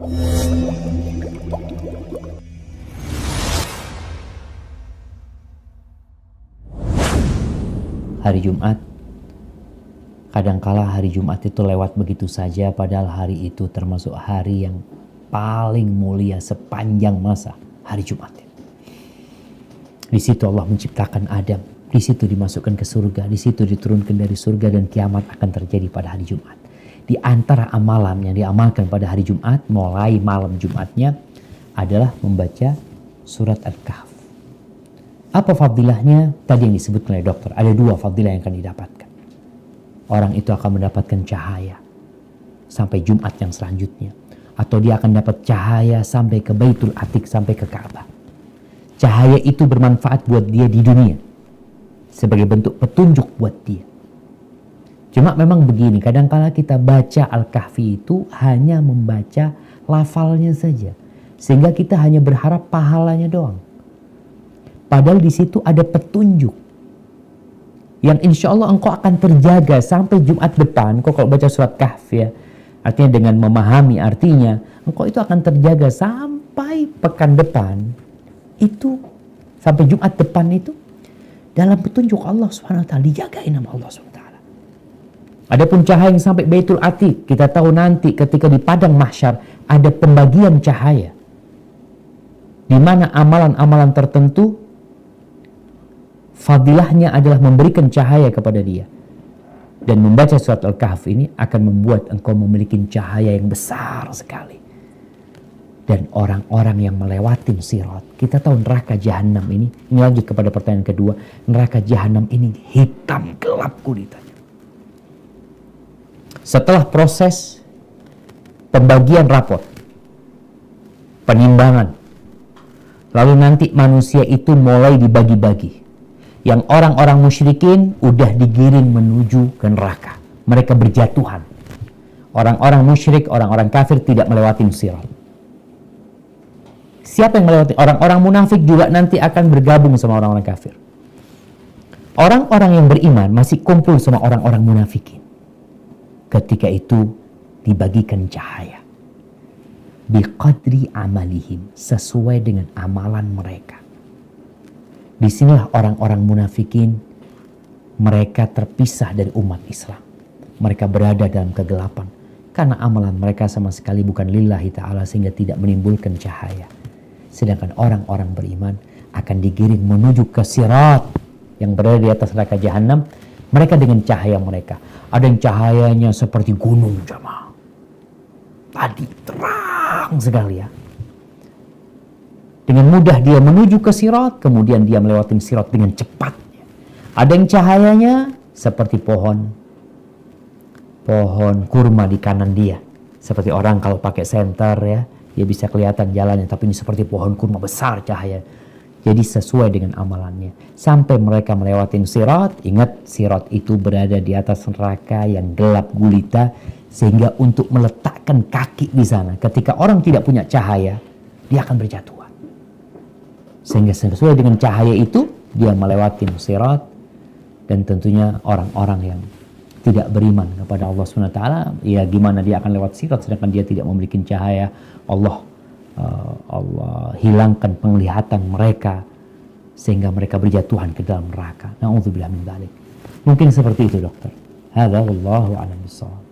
Hari Jumat, kadangkala hari Jumat itu lewat begitu saja, padahal hari itu termasuk hari yang paling mulia sepanjang masa, hari Jumat. Di situ Allah menciptakan Adam, di situ dimasukkan ke surga, di situ diturunkan dari surga, dan kiamat akan terjadi pada hari Jumat. Di antara amalan yang diamalkan pada hari Jumat, mulai malam Jumatnya, adalah membaca surat Al-Kahf. Apa fadilahnya? Tadi yang disebut oleh dokter. Ada dua fadilah yang akan didapatkan. Orang itu akan mendapatkan cahaya sampai Jumat yang selanjutnya. Atau dia akan dapat cahaya sampai ke Baitul Atiq, sampai ke Ka'bah. Cahaya itu bermanfaat buat dia di dunia. Sebagai bentuk petunjuk buat dia. Cuma memang begini, kadangkala kita baca Al-Kahfi itu hanya membaca lafalnya saja. Sehingga kita hanya berharap pahalanya doang. Padahal di situ ada petunjuk yang insya Allah engkau akan terjaga sampai Jumat depan. Engkau kalau baca surat Kahf ya, artinya dengan memahami artinya, engkau itu akan terjaga sampai pekan depan. Itu sampai Jumat depan itu dalam petunjuk Allah SWT, dijagain sama Allah SWT. Adapun cahaya yang sampai Baitul Atiq, kita tahu nanti ketika di padang mahsyar ada pembagian cahaya, di mana amalan-amalan tertentu fadilahnya adalah memberikan cahaya kepada dia. Dan membaca surat Al-Kahf ini akan membuat engkau memiliki cahaya yang besar sekali. Dan orang-orang yang melewati sirat, kita tahu neraka jahanam ini lanjut kepada pertanyaan kedua, neraka jahanam ini hitam gelap kulitannya. Setelah proses pembagian rapot, penimbangan, lalu nanti manusia itu mulai dibagi-bagi. Yang orang-orang musyrikin udah digiring menuju ke neraka. Mereka berjatuhan. Orang-orang musyrik, orang-orang kafir tidak melewati sirat. Siapa yang melewati? Orang-orang munafik juga nanti akan bergabung sama orang-orang kafir. Orang-orang yang beriman masih kumpul sama orang-orang munafikin. Ketika itu dibagikan cahaya. Biqadri amalihim, sesuai dengan amalan mereka. Disinilah orang-orang munafikin, mereka terpisah dari umat Islam. Mereka berada dalam kegelapan. Karena amalan mereka sama sekali bukan lillahi ta'ala, sehingga tidak menimbulkan cahaya. Sedangkan orang-orang beriman akan digiring menuju ke sirat yang berada di atas neraka jahanam. Mereka dengan cahaya mereka. Ada yang cahayanya seperti gunung jamaah. Tadi terang sekali ya. Dengan mudah dia menuju ke sirat, kemudian dia melewati sirat dengan cepat. Ada yang cahayanya seperti pohon kurma di kanan dia. Seperti orang kalau pakai senter ya, dia bisa kelihatan jalannya, tapi ini seperti pohon kurma besar cahaya. Jadi sesuai dengan amalannya. Sampai mereka melewati sirat, ingat sirat itu berada di atas neraka yang gelap gulita, sehingga untuk meletakkan kaki di sana, ketika orang tidak punya cahaya, dia akan berjatuhan. Sehingga sesuai dengan cahaya itu, dia melewati sirat. Dan tentunya orang-orang yang tidak beriman kepada Allah SWT, ya gimana dia akan lewat sirat sedangkan dia tidak memiliki cahaya. Allah hilangkan penglihatan mereka sehingga mereka berjatuhan ke dalam neraka. Na'udzubillah min dzalik. Mungkin seperti itu dokter. Hadza wallahu a'lam bishawab.